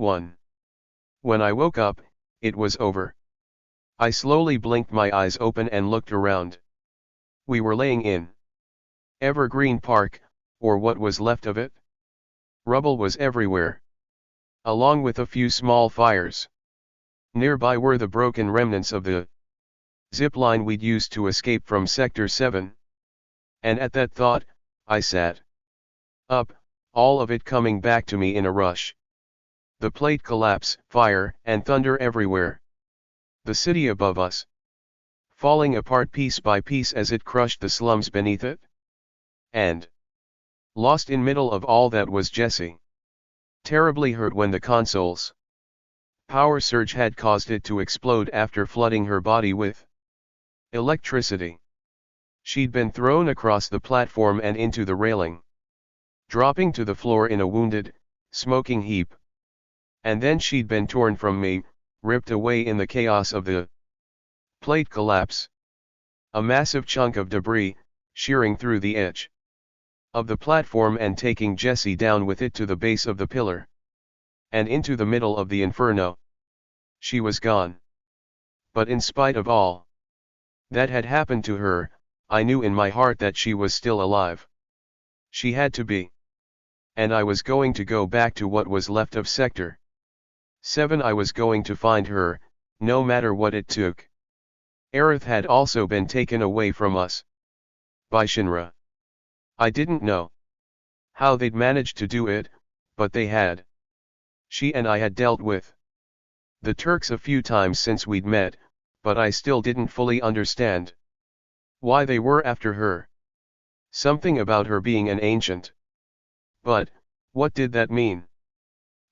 1. When I woke up, it was over. I slowly blinked my eyes open and looked around. We were laying in Evergreen Park, or what was left of it. Rubble was everywhere, along with a few small fires. Nearby were the broken remnants of the zip line we'd used to escape from Sector 7. And at that thought, I sat up, all of it coming back to me in a rush. The plate collapse, fire, and thunder everywhere. The city above us, falling apart piece by piece as it crushed the slums beneath it. And lost in middle of all that was Jessie. Terribly hurt when the console's power surge had caused it to explode after flooding her body with electricity. She'd been thrown across the platform and into the railing, dropping to the floor in a wounded, smoking heap. And then she'd been torn from me, ripped away in the chaos of the plate collapse. A massive chunk of debris, shearing through the edge of the platform and taking Jessie down with it to the base of the pillar. And into the middle of the inferno. She was gone. But in spite of all that had happened to her, I knew in my heart that she was still alive. She had to be. And I was going to go back to what was left of Sector 7. I was going to find her, no matter what it took. Aerith had also been taken away from us by Shinra. I didn't know how they'd managed to do it, but they had. She and I had dealt with the Turks a few times since we'd met, but I still didn't fully understand why they were after her. Something about her being an ancient. But, what did that mean?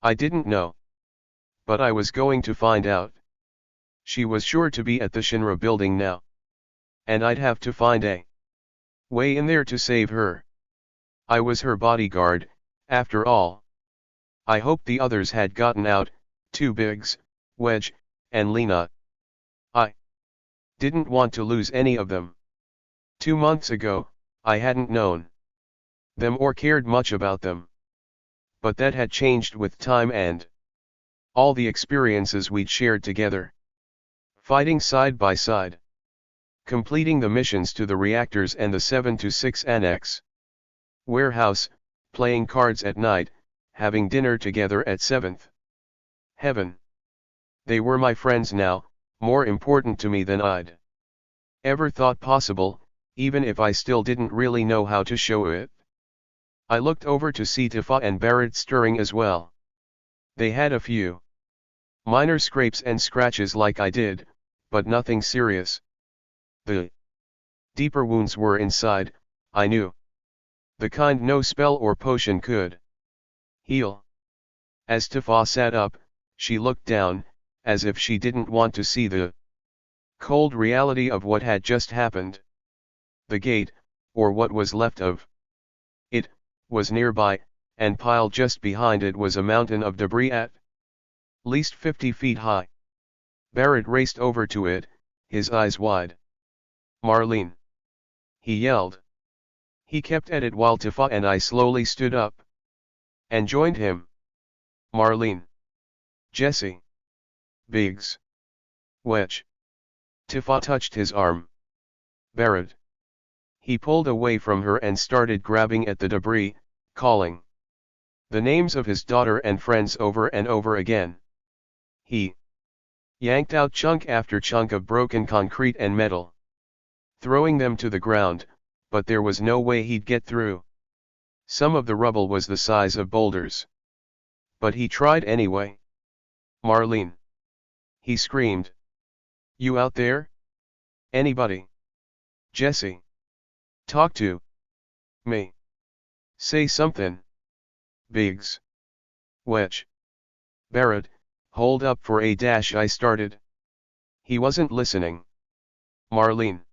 I didn't know. But I was going to find out. She was sure to be at the Shinra building now. And I'd have to find a way in there to save her. I was her bodyguard, after all. I hoped the others had gotten out, too. Biggs, Wedge, and Lena. I didn't want to lose any of them. 2 months ago, I hadn't known them or cared much about them. But that had changed with time and all the experiences we'd shared together. Fighting side by side. Completing the missions to the reactors and the 7-6 Annex warehouse, playing cards at night, having dinner together at 7th Heaven. They were my friends now, more important to me than I'd ever thought possible, even if I still didn't really know how to show it. I looked over to see Tifa and Barrett stirring as well. They had a few minor scrapes and scratches like I did, but nothing serious. The deeper wounds were inside, I knew. The kind no spell or potion could heal. As Tifa sat up, she looked down, as if she didn't want to see the cold reality of what had just happened. The gate, or what was left of it, was nearby, and piled just behind it was a mountain of debris at least 50 feet high. Barrett raced over to it, his eyes wide. "Marlene!" he yelled. He kept at it while Tifa and I slowly stood up and joined him. "Marlene! Jessie! Biggs! Wedge!" Tifa touched his arm. "Barrett!" He pulled away from her and started grabbing at the debris, calling the names of his daughter and friends over and over again. He yanked out chunk after chunk of broken concrete and metal, throwing them to the ground, but there was no way he'd get through. Some of the rubble was the size of boulders. But he tried anyway. "Marlene!" he screamed. "You out there? Anybody? Jessie? Talk to me. Say something. Biggs. Wedge. Barrett, hold up for a dash," I started. He wasn't listening. "Marlene.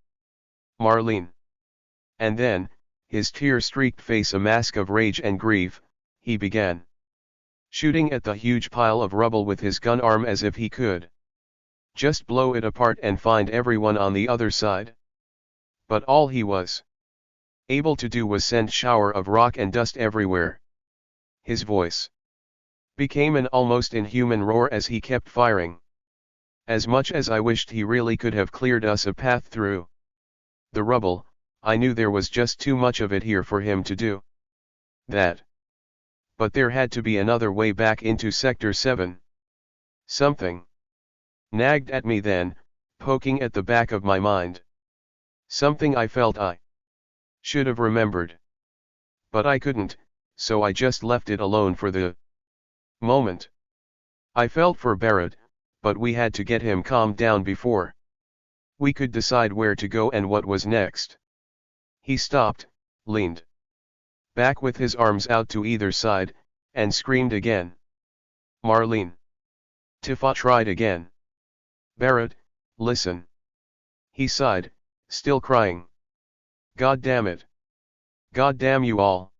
Marlene." And then, his tear-streaked face a mask of rage and grief, he began shooting at the huge pile of rubble with his gun arm as if he could just blow it apart and find everyone on the other side. But all he was able to do was send shower of rock and dust everywhere. His voice became an almost inhuman roar as he kept firing. As much as I wished he really could have cleared us a path through the rubble, I knew there was just too much of it here for him to do that. But there had to be another way back into Sector 7. Something nagged at me then, poking at the back of my mind. Something I felt I should have remembered. But I couldn't, so I just left it alone for the moment. I felt for Barrett, but we had to get him calmed down before we could decide where to go and what was next. He stopped, leaned back with his arms out to either side, and screamed again. Marlene. Tifa tried again. Barrett, listen. He sighed, still crying. God damn it. God damn you all.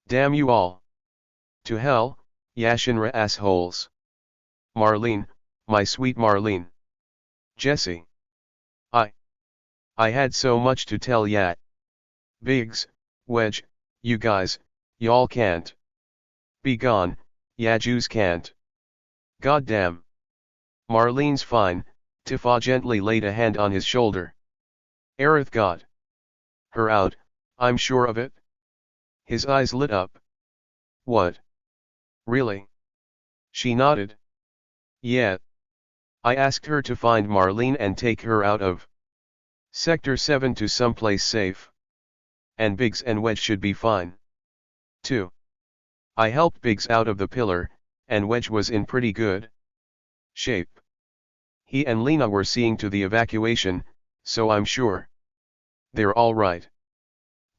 Damn you all. To hell, Yashinra assholes. Marlene, my sweet Marlene. Jessie. I had so much to tell ya. Biggs, Wedge, you guys, y'all can't be gone, ya Jews can't. Goddamn. Marlene's fine, Tifa gently laid a hand on his shoulder. Aerith got her out, I'm sure of it. His eyes lit up. What? Really? She nodded. Yeah. I asked her to find Marlene and take her out of Sector 7 to someplace safe. And Biggs and Wedge should be fine. Too. I helped Biggs out of the pillar, and Wedge was in pretty good shape. He and Lena were seeing to the evacuation, so I'm sure they're all right.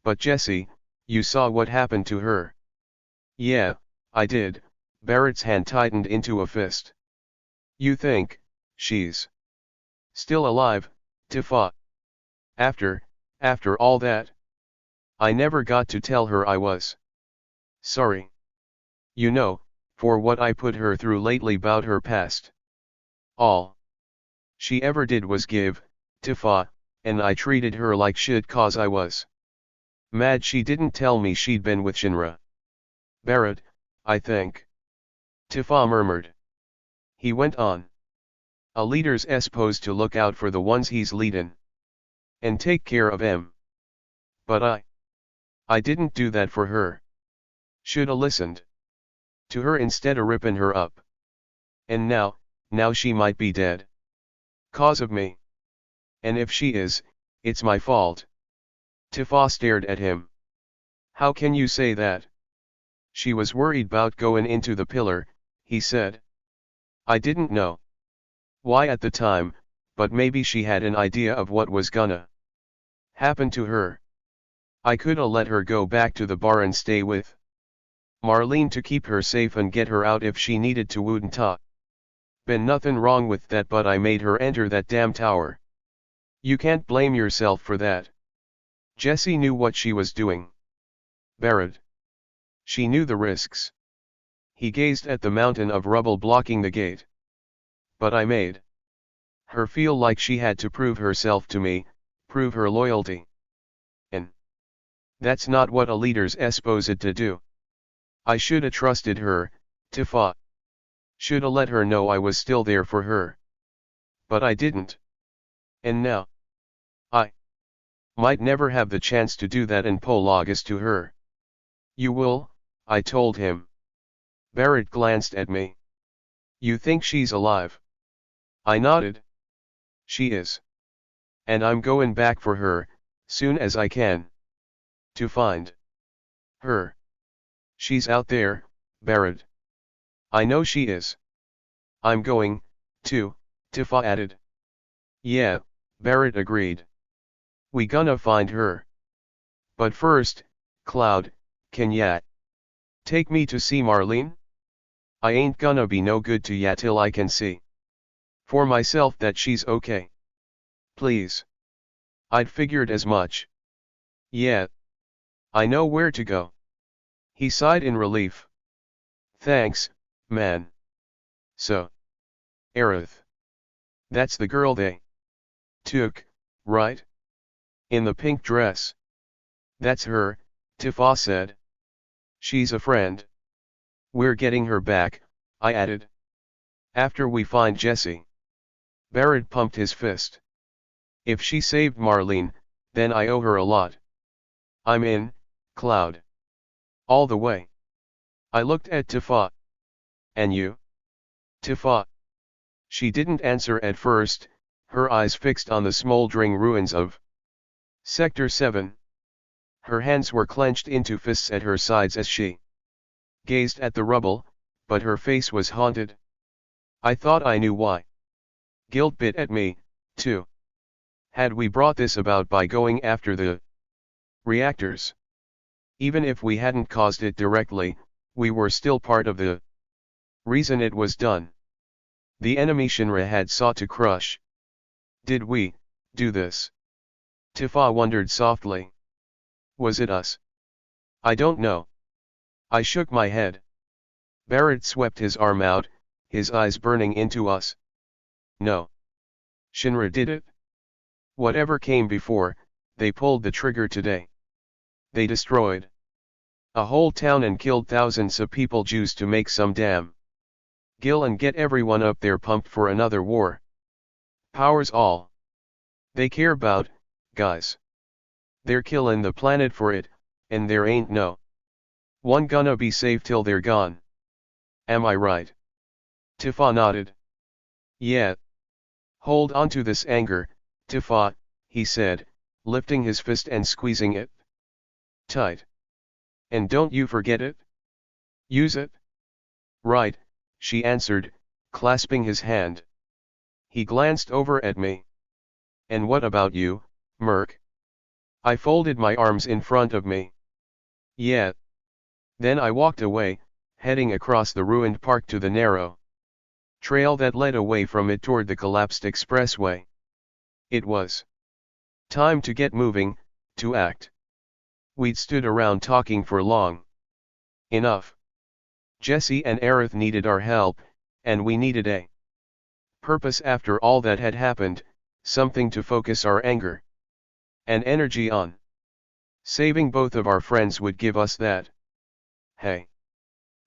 But Jessie, you saw what happened to her. Yeah, I did. Barrett's hand tightened into a fist. You think she's still alive, Tifa? After all that? I never got to tell her I was sorry. You know, for what I put her through lately bout her past. All she ever did was give, Tifa, and I treated her like shit cause I was mad she didn't tell me she'd been with Shinra. Barrett, I think. Tifa murmured. He went on. A leader's supposed to look out for the ones he's leadin'. And take care of 'em. But I didn't do that for her. Shoulda listened to her instead of rippin' her up. And now she might be dead. Cause of me. And if she is, it's my fault. Tifa stared at him. How can you say that? She was worried 'bout goin' into the pillar, he said. I didn't know why at the time, but maybe she had an idea of what was gonna happen to her. I coulda let her go back to the bar and stay with Marlene to keep her safe and get her out if she needed to. Wouldn't ta been nothing wrong with that, but I made her enter that damn tower. You can't blame yourself for that. Jessie knew what she was doing. Barrett. She knew the risks. He gazed at the mountain of rubble blocking the gate. But I made her feel like she had to prove herself to me, prove her loyalty. And that's not what a leader's supposed to do. I shoulda trusted her, Tifa. Shoulda let her know I was still there for her. But I didn't. And now I might never have the chance to do that and pull August to her. You will, I told him. Barrett glanced at me. You think she's alive? I nodded. She is. And I'm going back for her, soon as I can. To find her. She's out there, Barrett. I know she is. I'm going, too, Tifa added. Yeah, Barrett agreed. We gonna find her. But first, Cloud, can ya take me to see Marlene? I ain't gonna be no good to ya till I can see for myself that she's okay. Please. I'd figured as much. Yeah. I know where to go. He sighed in relief. Thanks, man. So. Aerith. That's the girl they took, right? In the pink dress. That's her, Tifa said. She's a friend. We're getting her back, I added. After we find Jessie. Barrett pumped his fist. If she saved Marlene, then I owe her a lot. I'm in, Cloud. All the way. I looked at Tifa. And you? Tifa. She didn't answer at first, her eyes fixed on the smoldering ruins of Sector 7. Her hands were clenched into fists at her sides as she gazed at the rubble, but her face was haunted. I thought I knew why. Guilt bit at me, too. Had we brought this about by going after the reactors? Even if we hadn't caused it directly, we were still part of the reason it was done. The enemy Shinra had sought to crush. Did we do this? Tifa wondered softly. Was it us? I don't know. I shook my head. Barrett swept his arm out, his eyes burning into us. No. Shinra did it? Whatever came before, they pulled the trigger today. They destroyed a whole town and killed thousands of people just to make some damn gill and get everyone up there pumped for another war. Power's all they care about, guys. They're killin' the planet for it, and there ain't no one gonna be safe till they're gone. Am I right? Tifa nodded. Yeah. Hold on to this anger, Tifa, he said, lifting his fist and squeezing it tight. And don't you forget it. Use it. Right, she answered, clasping his hand. He glanced over at me. And what about you, Merc? I folded my arms in front of me. Yeah. Then I walked away, heading across the ruined park to the narrow trail that led away from it toward the collapsed expressway. It was time to get moving, to act. We'd stood around talking for long enough. Jessie and Aerith needed our help, and we needed a purpose after all that had happened, something to focus our anger and energy on. Saving both of our friends would give us that. Hey.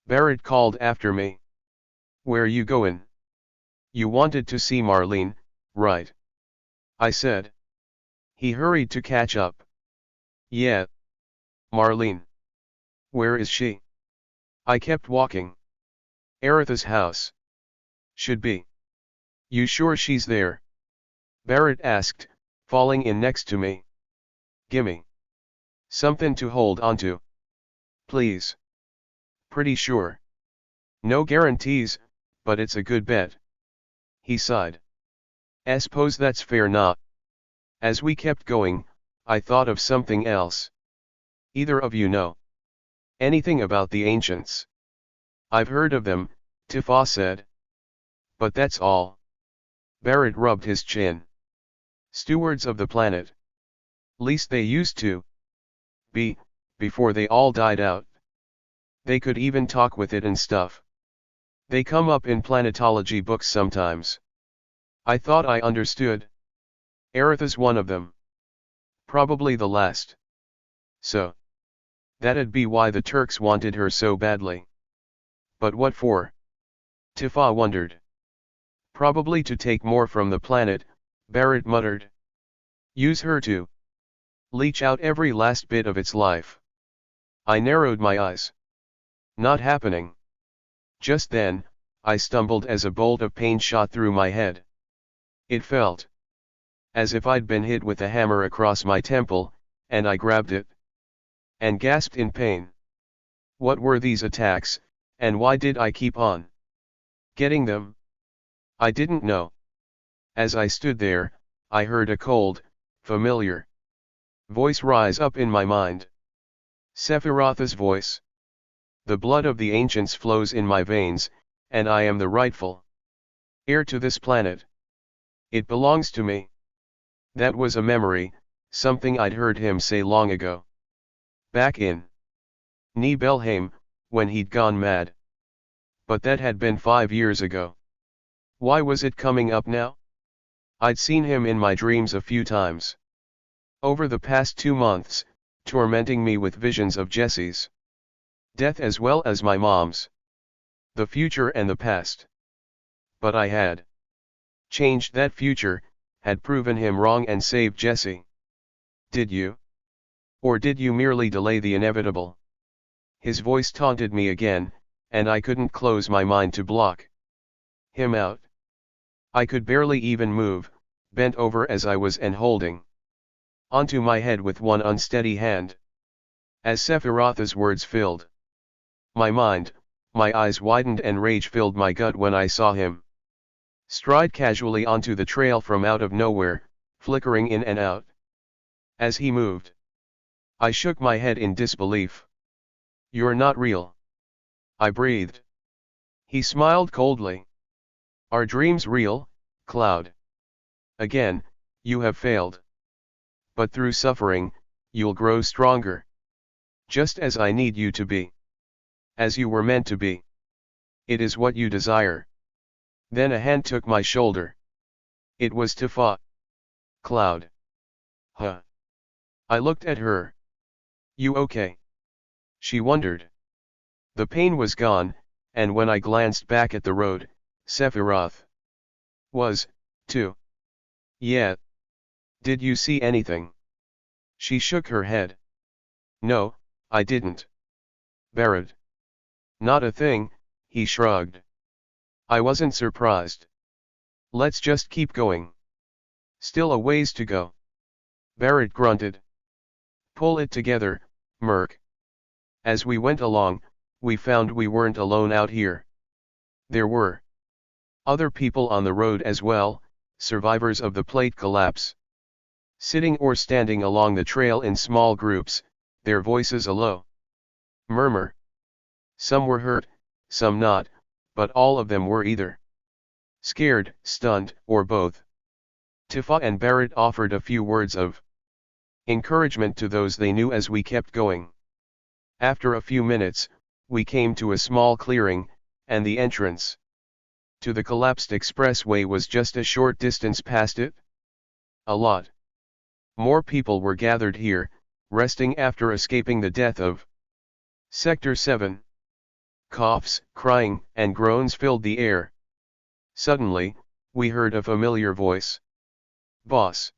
Barrett called after me. Where you goin'? You wanted to see Marlene, right? I said. He hurried to catch up. Yeah. Marlene. Where is she? I kept walking. Aerith's house. Should be. You sure she's there? Barrett asked, falling in next to me. Gimme something to hold onto. Please. Pretty sure. No guarantees, but it's a good bet. He sighed. Suppose that's fair not. As we kept going, I thought of something else. Either of you know anything about the ancients? I've heard of them, Tifa said. But that's all. Barrett rubbed his chin. Stewards of the planet. Least they used to be, before they all died out. They could even talk with it and stuff. They come up in planetology books sometimes. I thought I understood. Aerith is one of them. Probably the last. So. That'd be why the Turks wanted her so badly. But what for? Tifa wondered. Probably to take more from the planet, Barrett muttered. Use her to leech out every last bit of its life. I narrowed my eyes. Not happening. Just then, I stumbled as a bolt of pain shot through my head. It felt as if I'd been hit with a hammer across my temple, and I grabbed it and gasped in pain. What were these attacks, and why did I keep on getting them? I didn't know. As I stood there, I heard a cold, familiar voice rise up in my mind. Sephiroth's voice. The blood of the ancients flows in my veins, and I am the rightful heir to this planet. It belongs to me. That was a memory, something I'd heard him say long ago. Back in Nibelheim, when he'd gone mad. But that had been 5 years ago. Why was it coming up now? I'd seen him in my dreams a few times. Over the past 2 months, tormenting me with visions of Jessie's death as well as my mom's. The future and the past. But I had changed that future, had proven him wrong and saved Jessie. Did you? Or did you merely delay the inevitable? His voice taunted me again, and I couldn't close my mind to block him out. I could barely even move, bent over as I was and holding onto my head with one unsteady hand. As Sephiroth's words filled my mind, my eyes widened and rage filled my gut when I saw him stride casually onto the trail from out of nowhere, flickering in and out. As he moved, I shook my head in disbelief. "You're not real," I breathed. He smiled coldly. "Are dreams real, Cloud? Again, you have failed. But through suffering, you'll grow stronger. Just as I need you to be. As you were meant to be. It is what you desire." Then a hand took my shoulder. It was Tifa. "Cloud." "Huh?" I looked at her. "You okay?" She wondered. The pain was gone, and when I glanced back at the road, Sephiroth was, too. "Yeah. Did you see anything?" She shook her head. "No, I didn't." "Barret." "Not a thing," he shrugged. I wasn't surprised. "Let's just keep going." "Still a ways to go." Barret grunted. "Pull it together, Merc." As we went along, we found we weren't alone out here. There were other people on the road as well, survivors of the plate collapse. Sitting or standing along the trail in small groups, their voices a low murmur. Some were hurt, some not, but all of them were either scared, stunned, or both. Tifa and Barret offered a few words of encouragement to those they knew as we kept going. After a few minutes, we came to a small clearing, and the entrance to the collapsed expressway was just a short distance past it. A lot more people were gathered here, resting after escaping the death of Sector 7. Coughs, crying, and groans filled the air. Suddenly, we heard a familiar voice. "Boss."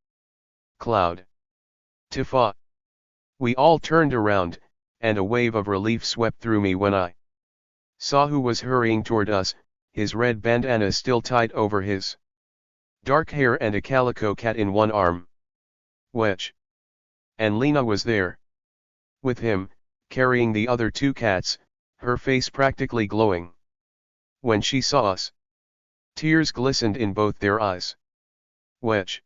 "Cloud." "Tifa." We all turned around, and a wave of relief swept through me when I saw who was hurrying toward us, his red bandana still tied over his dark hair and a calico cat in one arm. Wedge. And Lena was there. With him, carrying the other two cats, her face practically glowing. When she saw us, tears glistened in both their eyes. "Wedge!"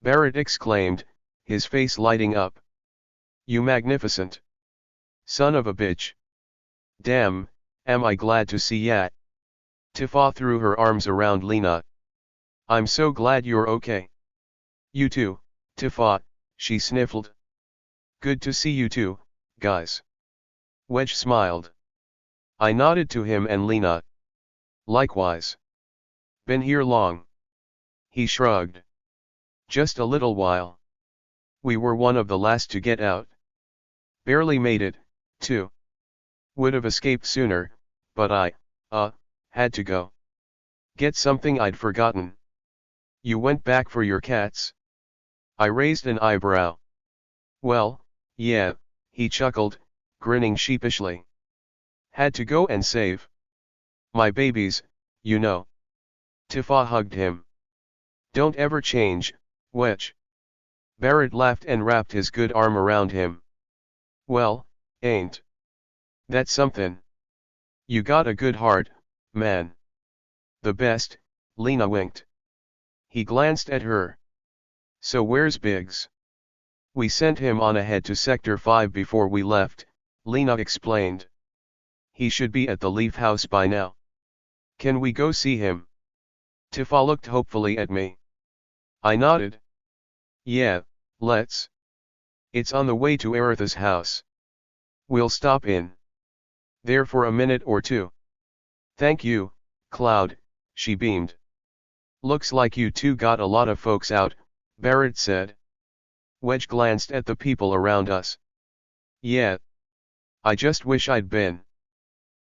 Barret exclaimed, his face lighting up. "You magnificent son of a bitch. Damn, am I glad to see ya." Tifa threw her arms around Lena. "I'm so glad you're okay." "You too, Tifa," she sniffled. "Good to see you too, guys." Wedge smiled. I nodded to him and Lena. "Likewise." "Been here long?" He shrugged. "Just a little while. We were one of the last to get out. Barely made it, too. Would have escaped sooner, but I had to go get something I'd forgotten." "You went back for your cats?" I raised an eyebrow. "Well, yeah," he chuckled, grinning sheepishly. "Had to go and save my babies, you know." Tifa hugged him. "Don't ever change, Wedge." Barret laughed and wrapped his good arm around him. "Well, ain't that something? You got a good heart, man." "The best," Lena winked. He glanced at her. "So where's Biggs?" "We sent him on ahead to Sector 5 before we left," Lena explained. "He should be at the Leaf House by now." "Can we go see him?" Tifa looked hopefully at me. I nodded. "Yeah, let's. It's on the way to Aerith's house. We'll stop in there for a minute or two." "Thank you, Cloud," she beamed. "Looks like you two got a lot of folks out," Barret said. Wedge glanced at the people around us. "Yeah. I just wish I'd been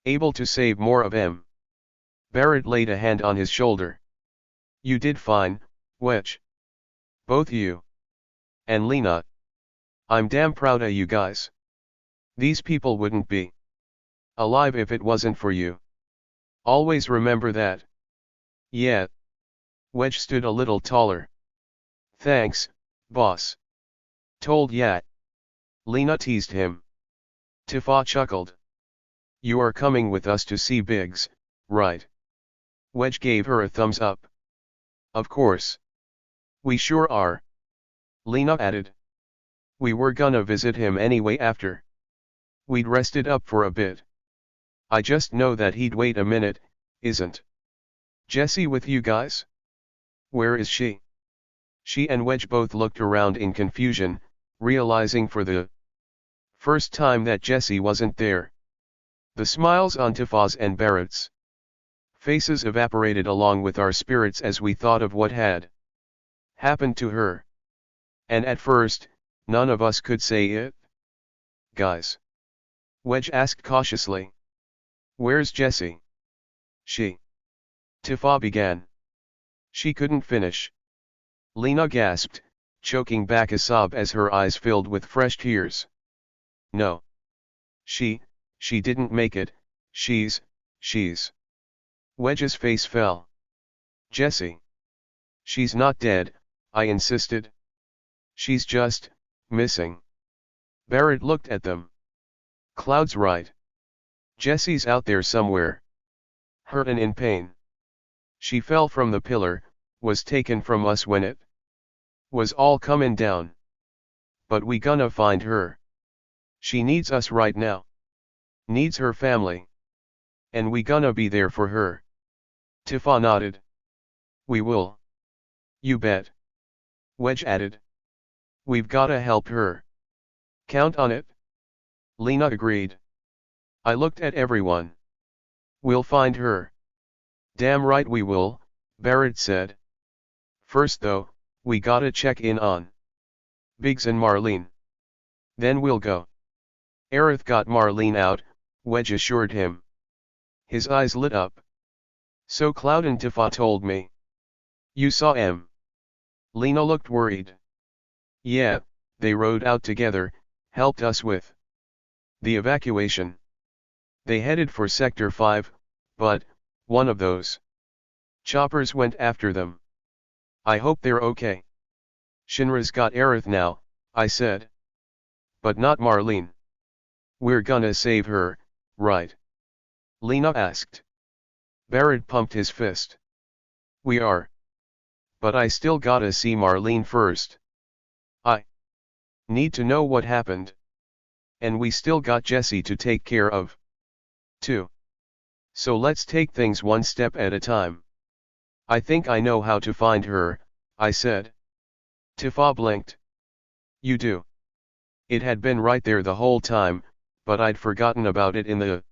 Able to save more of him. Barrett laid a hand on his shoulder. You did fine, Wedge. Both you. And Lena. I'm damn proud of you guys. These people wouldn't be alive if it wasn't for you. Always remember that. Yeah. Wedge stood a little taller. Thanks, boss. Told ya. Lena teased him. Tifa chuckled. You are coming with us to see Biggs, right? Wedge gave her a thumbs up. Of course. We sure are. Lena added. We were gonna visit him anyway after we'd rested up for a bit. I just know that he'd wait a minute, isn't Jessie with you guys? Where is she? She and Wedge both looked around in confusion, realizing for the first time that Jessie wasn't there. The smiles on Tifa's and Barrett's faces evaporated along with our spirits as we thought of what had happened to her. And at first, none of us could say it. Guys. Wedge asked cautiously. Where's Jessie? She. Tifa began. She couldn't finish. Lena gasped, choking back a sob as her eyes filled with fresh tears. No. She didn't make it, she's. Wedge's face fell. Jessie. She's not dead, I insisted. She's just missing. Barrett looked at them. Cloud's right. Jessie's out there somewhere. Hurt and in pain. She fell from the pillar, was taken from us when it was all comin' down. But we gonna find her. She needs us right now. Needs her family. And we gonna be there for her. Tifa nodded. We will. You bet. Wedge added. We've gotta help her. Count on it. Lena agreed. I looked at everyone. We'll find her. Damn right we will, Barrett said. First though, we gotta check in on Biggs and Marlene. Then we'll go. Aerith got Marlene out, Wedge assured him. His eyes lit up. So Cloud and Tifa told me. You saw em. Lena looked worried. Yeah, they rode out together, helped us with the evacuation. They headed for Sector 5, but one of those choppers went after them. I hope they're okay. Shinra's got Aerith now, I said. But not Marlene. We're gonna save her, right? Lena asked. Barrett pumped his fist. We are. But I still gotta see Marlene first. I need to know what happened. And we still got Jessie to take care of, too. So let's take things one step at a time. I think I know how to find her, I said. Tifa blinked. You do. It had been right there the whole time, but I'd forgotten about it in the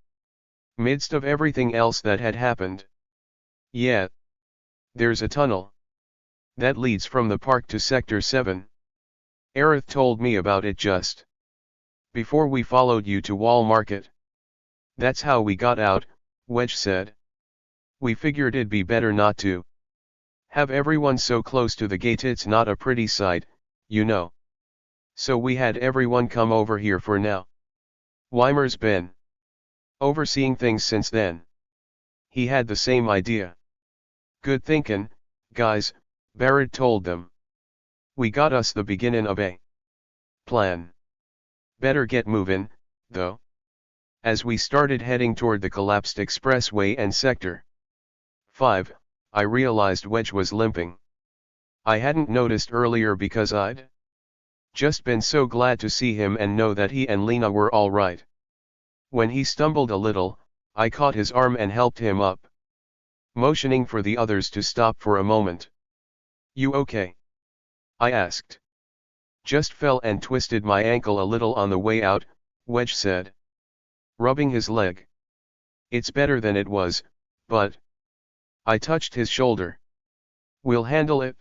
midst of everything else that had happened. Yeah. There's a tunnel that leads from the park to Sector 7. Aerith told me about it just before we followed you to Wall Market. That's how we got out, Wedge said. We figured it'd be better not to have everyone so close to the gate, it's not a pretty sight, you know. So we had everyone come over here for now. Weimer's been overseeing things since then. He had the same idea. Good thinkin', guys, Barrett told them. We got us the beginning of a plan. Better get movin', though. As we started heading toward the collapsed expressway and Sector 5, I realized Wedge was limping. I hadn't noticed earlier because I'd just been so glad to see him and know that he and Lena were all right. When he stumbled a little, I caught his arm and helped him up, motioning for the others to stop for a moment. You okay? I asked. Just fell and twisted my ankle a little on the way out, Wedge said, rubbing his leg. It's better than it was, but I touched his shoulder. We'll handle it.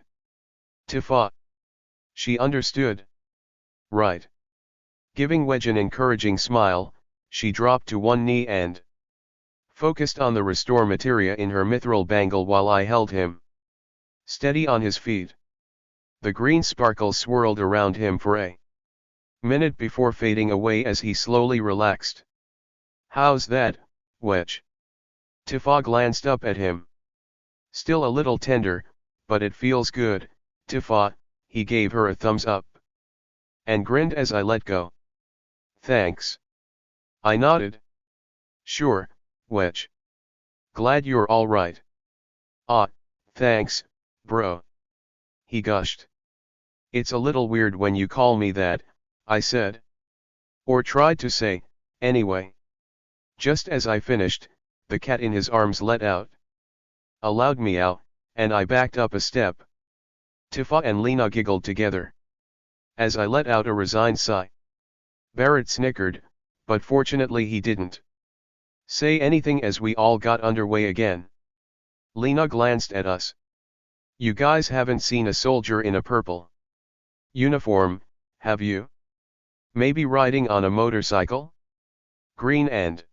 Tifa. She understood. Right. Giving Wedge an encouraging smile, she dropped to one knee and focused on the restore materia in her mithril bangle while I held him steady on his feet. The green sparkles swirled around him for a minute before fading away as he slowly relaxed. "How's that, Wedge?" Tifa glanced up at him. "Still a little tender, but it feels good, Tifa," he gave her a thumbs up. And grinned as I let go. "Thanks." I nodded. "Sure, Wedge. Glad you're alright." "Ah, thanks, bro," he gushed. "It's a little weird when you call me that," I said. Or tried to say, anyway. Just as I finished, the cat in his arms let out a loud meow, and I backed up a step. Tifa and Lena giggled together as I let out a resigned sigh. Barrett snickered, but fortunately he didn't say anything as we all got underway again. Lena glanced at us. "You guys haven't seen a soldier in a purple uniform, have you? Maybe riding on a motorcycle? Green and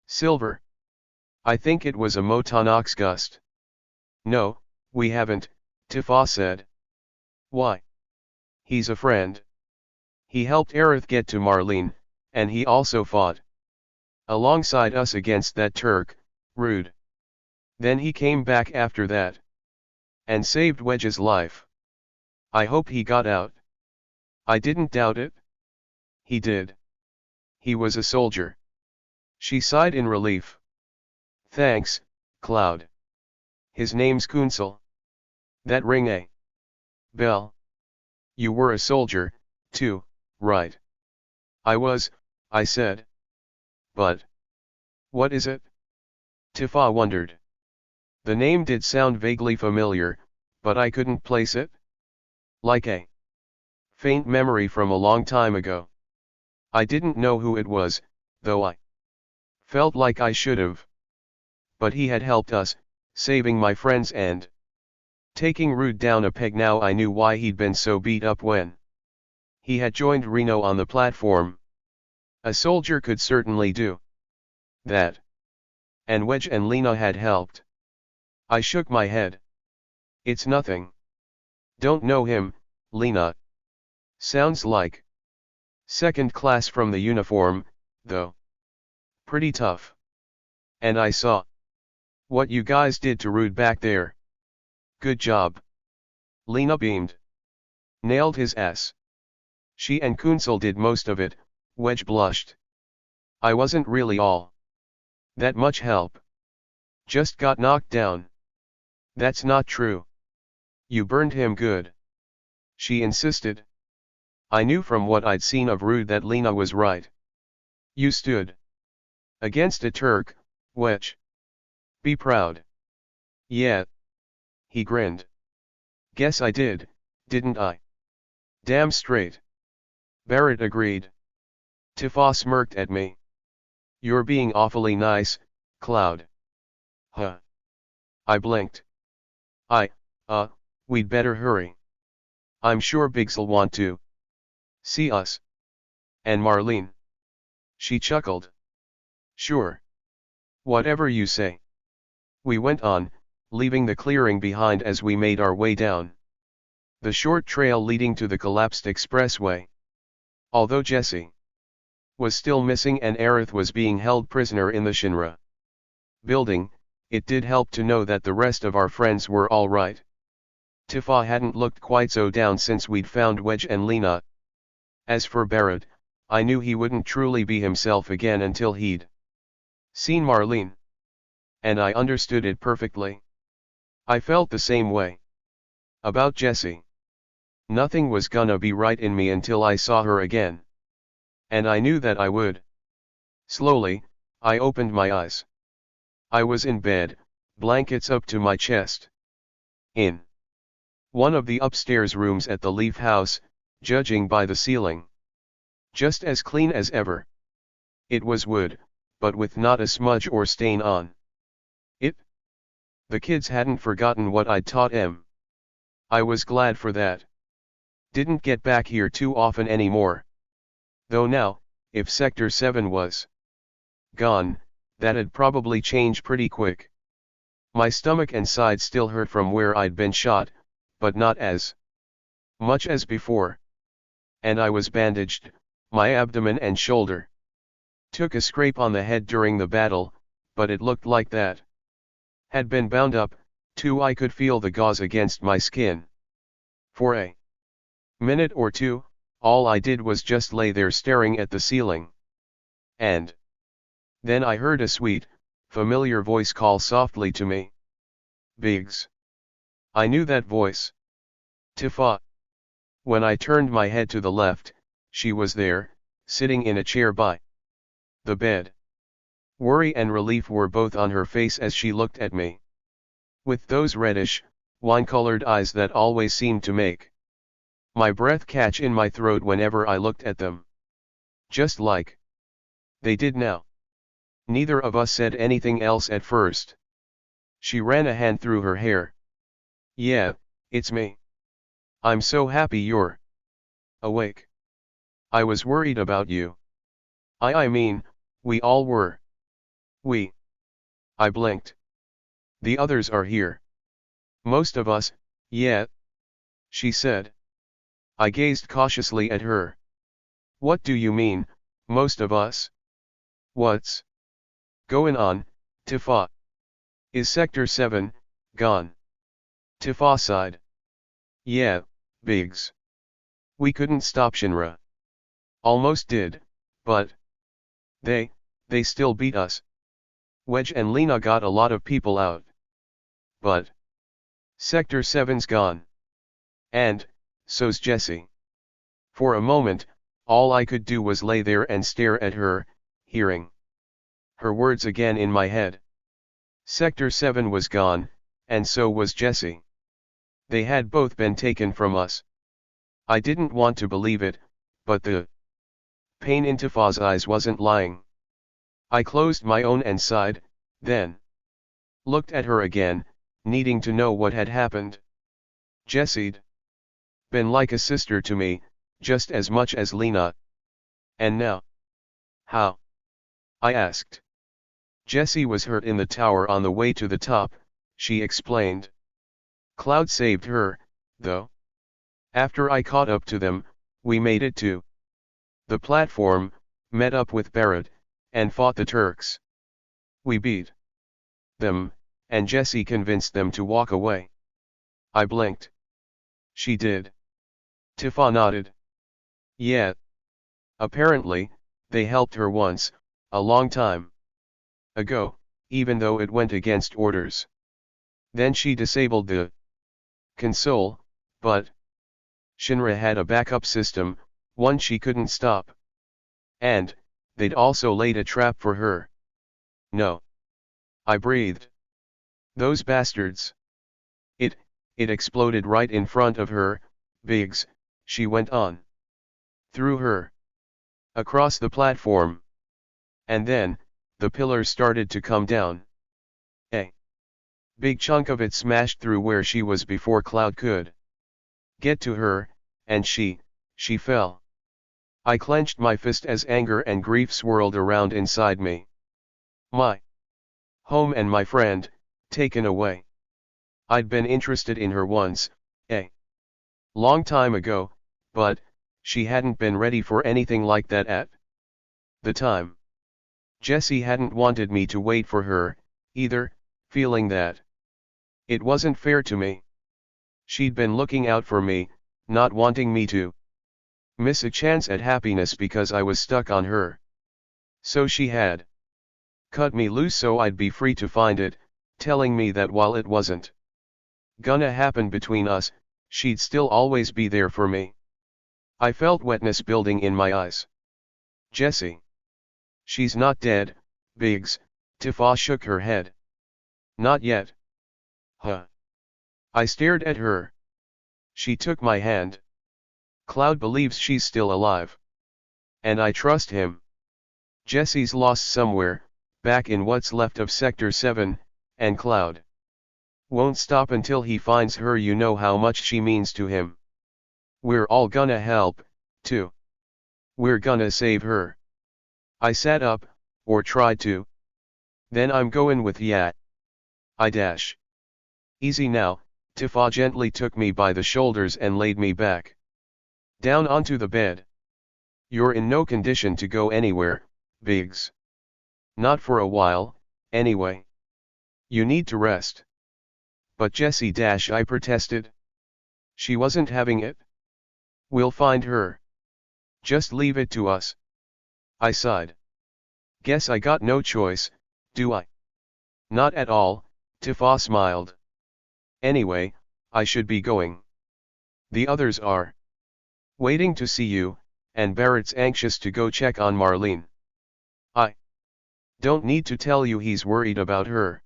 silver? I think it was a Motanox Gust." "No, we haven't," Tifa said. "Why?" "He's a friend. He helped Aerith get to Marlene, and he also fought alongside us against that Turk, Rude. Then he came back after that and saved Wedge's life. I hope he got out." I didn't doubt it. He did. He was a soldier. She sighed in relief. "Thanks, Cloud. His name's Kunsel. That ring a bell. You were a soldier, too, right?" "I was," I said. "But what is it?" Tifa wondered. The name did sound vaguely familiar, but I couldn't place it. Like a faint memory from a long time ago. I didn't know who it was, though I felt like I should've. But he had helped us, saving my friends and taking Rude down a peg. Now I knew why he'd been so beat up when he had joined Reno on the platform. A soldier could certainly do that. And Wedge and Lena had helped. I shook my head. "It's nothing." "Don't know him, Lena. Sounds like second class from the uniform, though. Pretty tough. And I saw what you guys did to Rude back there. Good job." Lena beamed. "Nailed his ass." "She and Kunsel did most of it," Wedge blushed. "I wasn't really all that much help. Just got knocked down." "That's not true. You burned him good," she insisted. I knew from what I'd seen of Rude that Lena was right. "You stood against a Turk, Wedge. Be proud." "Yeah." He grinned. "Guess I did, didn't I?" "Damn straight." Barrett agreed. Tifa smirked at me. "You're being awfully nice, Cloud." "Huh." I blinked. We'd better hurry. I'm sure Biggs'll want to see us. And Marlene." She chuckled. "Sure. Whatever you say." We went on, leaving the clearing behind as we made our way down the short trail leading to the collapsed expressway. Although Jessie was still missing and Aerith was being held prisoner in the Shinra building, it did help to know that the rest of our friends were all right. Tifa hadn't looked quite so down since we'd found Wedge and Lena. As for Barrett, I knew he wouldn't truly be himself again until he'd seen Marlene. And I understood it perfectly. I felt the same way about Jessie. Nothing was gonna be right in me until I saw her again. And I knew that I would. Slowly, I opened my eyes. I was in bed, blankets up to my chest. In one of the upstairs rooms at the Leaf House, judging by the ceiling. Just as clean as ever. It was wood, but with not a smudge or stain on it. The kids hadn't forgotten what I'd taught them. I was glad for that. Didn't get back here too often anymore. Though now, if Sector 7 was gone, That'd probably change pretty quick. My stomach and side still hurt from where I'd been shot, but not as much as before. And I was bandaged, my abdomen and shoulder. Took a scrape on the head during the battle, but it looked like that had been bound up, too. I could feel the gauze against my skin. For a minute or two, all I did was just lay there staring at the ceiling. And then I heard a sweet, familiar voice call softly to me. Biggs. I knew that voice. Tifa. When I turned my head to the left, she was there, sitting in a chair by the bed. Worry and relief were both on her face as she looked at me. With those reddish, wine-colored eyes that always seemed to make my breath catch in my throat whenever I looked at them. Just like they did now. Neither of us said anything else at first. She ran a hand through her hair. Yeah, it's me. I'm so happy you're awake. I was worried about you. I mean, we all were. We. I blinked. The others are here. Most of us, yeah. She said. I gazed cautiously at her. What do you mean, most of us? What's going on, Tifa? Is Sector 7 gone? Tifa sighed. Yeah, Biggs. We couldn't stop Shinra. Almost did, but they still beat us. Wedge and Lena got a lot of people out. But Sector 7's gone. And so's Jessie. For a moment, all I could do was lay there and stare at her, hearing her words again in my head. Sector 7 was gone, and so was Jessie. They had both been taken from us. I didn't want to believe it, but the pain in Tifa's eyes wasn't lying. I closed my own and sighed, then looked at her again, needing to know what had happened. Jessie'd been like a sister to me, just as much as Lena. And now? How? I asked. Jessie was hurt in the tower on the way to the top, she explained. Cloud saved her, though. After I caught up to them, we made it to the platform, met up with Barrett, and fought the Turks. We beat them, and Jessie convinced them to walk away. I blinked. She did. Tifa nodded. Yeah. Apparently, they helped her once, a long time ago, even though it went against orders. Then she disabled the console, but Shinra had a backup system, one she couldn't stop. And they'd also laid a trap for her. No. I breathed. Those bastards. It exploded right in front of her, Biggs, she went on. Through her. Across the platform. And then, the pillars started to come down. A big chunk of it smashed through where she was before Cloud could get to her, and she fell. I clenched my fist as anger and grief swirled around inside me. My home and my friend, taken away. I'd been interested in her once, a long time ago, but she hadn't been ready for anything like that at the time. Jessie hadn't wanted me to wait for her, either, feeling that it wasn't fair to me. She'd been looking out for me, not wanting me to miss a chance at happiness because I was stuck on her. So she had cut me loose so I'd be free to find it, telling me that while it wasn't gonna happen between us, she'd still always be there for me. I felt wetness building in my eyes. Jessie. She's not dead, Biggs, Tifa shook her head. Not yet. Huh. I stared at her. She took my hand. Cloud believes she's still alive. And I trust him. Jessie's lost somewhere, back in what's left of Sector 7, and Cloud won't stop until he finds her. You know how much she means to him. We're all gonna help, too. We're gonna save her. I sat up, or tried to. Then I'm goin' with ya. I dash. Easy now, Tifa gently took me by the shoulders and laid me back down onto the bed. You're in no condition to go anywhere, Biggs. Not for a while, anyway. You need to rest. But Jessie I protested. She wasn't having it. We'll find her. Just leave it to us. I sighed. Guess I got no choice, do I? Not at all, Tifa smiled. Anyway, I should be going. The others are waiting to see you, and Barrett's anxious to go check on Marlene. I don't need to tell you he's worried about her.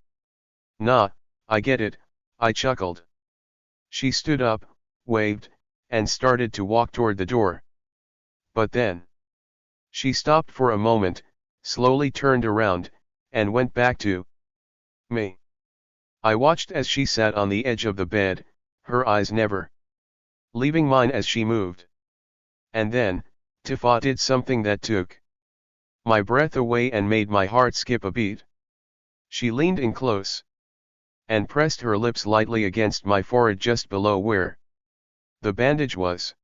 Nah, I get it, I chuckled. She stood up, waved, and started to walk toward the door. But then she stopped for a moment, slowly turned around, and went back to me. I watched as she sat on the edge of the bed, her eyes never leaving mine as she moved. And then, Tifa did something that took my breath away and made my heart skip a beat. She leaned in close and pressed her lips lightly against my forehead just below where the bandage was.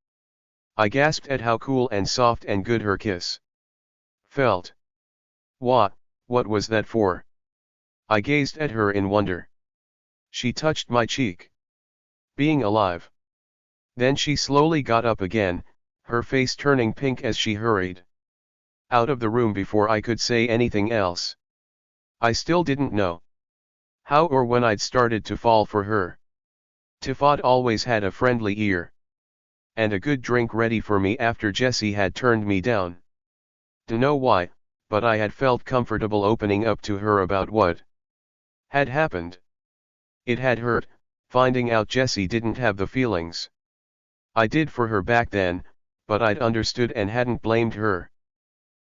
I gasped at how cool and soft and good her kiss felt. What was that for? I gazed at her in wonder. She touched my cheek. Being alive. Then she slowly got up again, her face turning pink as she hurried out of the room before I could say anything else. I still didn't know how or when I'd started to fall for her. Tifa'd always had a friendly ear and a good drink ready for me after Jessie had turned me down. Dunno why, but I had felt comfortable opening up to her about what had happened. It had hurt, finding out Jessie didn't have the feelings I did for her back then, but I'd understood and hadn't blamed her.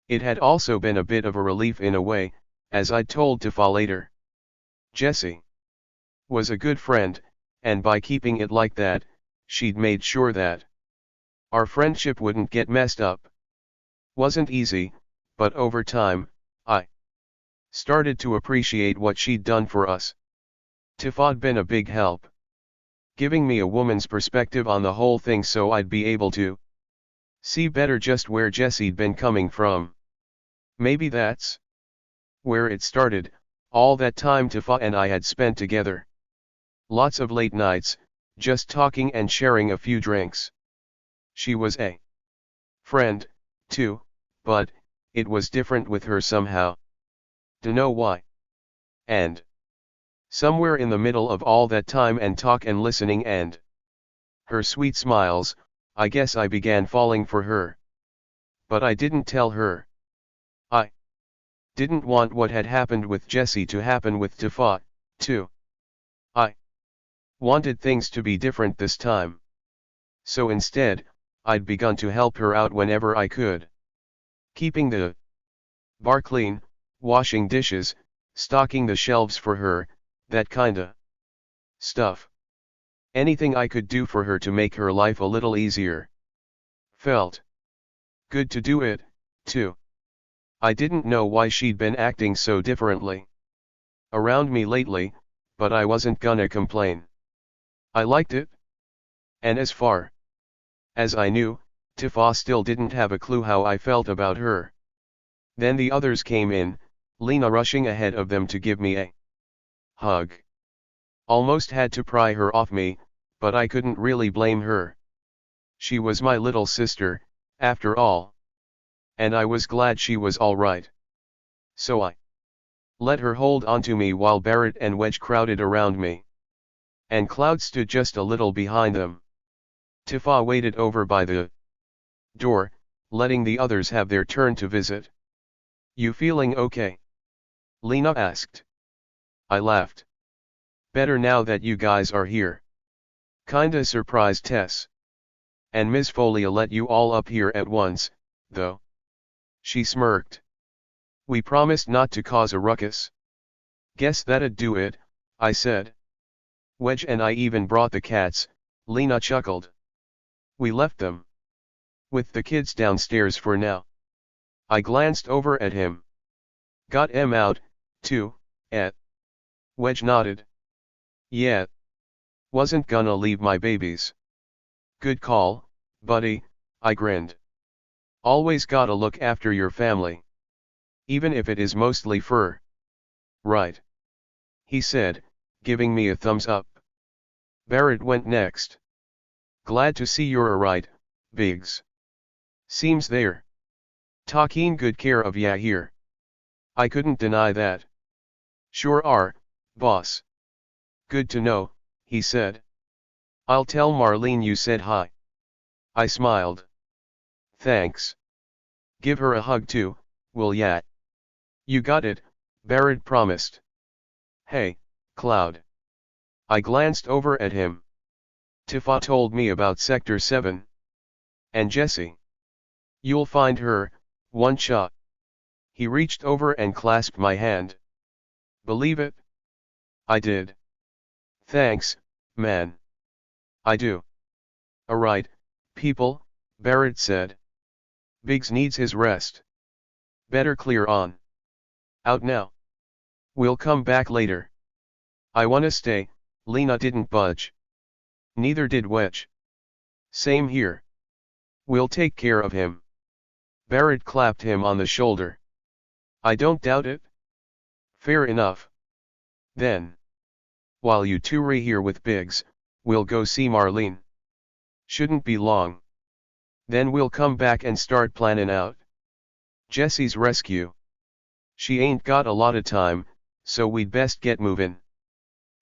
It had also been a bit of a relief in a way, as I'd told Tifa later. Jessie was a good friend, and by keeping it like that, she'd made sure that our friendship wouldn't get messed up. Wasn't easy, but over time, I started to appreciate what she'd done for us. Tifa'd been a big help, giving me a woman's perspective on the whole thing so I'd be able to see better just where Jessie'd been coming from. Maybe that's where it started, all that time Tifa and I had spent together. Lots of late nights, just talking and sharing a few drinks. She was a friend, too, but it was different with her somehow. Dunno why. And somewhere in the middle of all that time and talk and listening and her sweet smiles, I guess I began falling for her. But I didn't tell her. I didn't want what had happened with Jessie to happen with Tifa, too. I wanted things to be different this time. So instead, I'd begun to help her out whenever I could. Keeping the bar clean, washing dishes, stocking the shelves for her, that kinda stuff. Anything I could do for her to make her life a little easier. Felt good to do it, too. I didn't know why she'd been acting so differently around me lately, but I wasn't gonna complain. I liked it. And as far as I knew, Tifa still didn't have a clue how I felt about her. Then the others came in, Lena rushing ahead of them to give me a hug. Almost had to pry her off me, but I couldn't really blame her. She was my little sister, after all. And I was glad she was all right. So I let her hold onto me while Barrett and Wedge crowded around me. And Cloud stood just a little behind them. Tifa waited over by the door, letting the others have their turn to visit. You feeling okay? Lena asked. I laughed. Better now that you guys are here. Kinda surprised Tess. And Miss Folia let you all up here at once, though. She smirked. We promised not to cause a ruckus. Guess that'd do it, I said. Wedge and I even brought the cats, Lena chuckled. We left them with the kids downstairs for now. I glanced over at him. Got em out, too, Wedge nodded. Yeah. Wasn't gonna leave my babies. Good call, buddy, I grinned. Always gotta look after your family. Even if it is mostly fur. Right. He said, giving me a thumbs up. Barrett went next. Glad to see you're alright, Biggs. Seems they're taking good care of ya here. I couldn't deny that. Sure are, boss. Good to know, he said. I'll tell Marlene you said hi. I smiled. Thanks. Give her a hug too, will ya? You got it, Barrett promised. Hey, Cloud. I glanced over at him. Tifa told me about Sector 7. And Jessie. You'll find her, one shot. He reached over and clasped my hand. Believe it? I did. Thanks, man. I do. Alright, people, Barrett said. Biggs needs his rest. Better clear on. Out now. We'll come back later. I wanna stay, Lena didn't budge. Neither did Wedge. Same here. We'll take care of him. Barrett clapped him on the shoulder. I don't doubt it. Fair enough. Then. While you two are here with Biggs, we'll go see Marlene. Shouldn't be long. Then we'll come back and start planning out Jessie's rescue. She ain't got a lot of time, so we'd best get moving.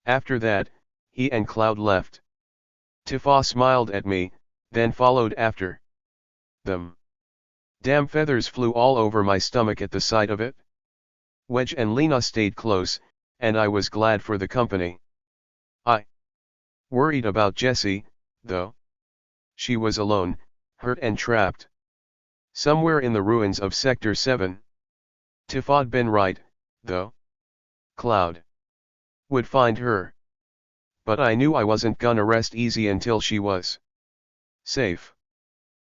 After that, he and Cloud left. Tifa smiled at me, then followed after them. Damn feathers flew all over my stomach at the sight of it. Wedge and Lena stayed close, and I was glad for the company. I worried about Jessie, though. She was alone, hurt and trapped. Somewhere in the ruins of Sector 7. Tifa'd been right, though. Cloud would find her. But I knew I wasn't gonna rest easy until she was safe.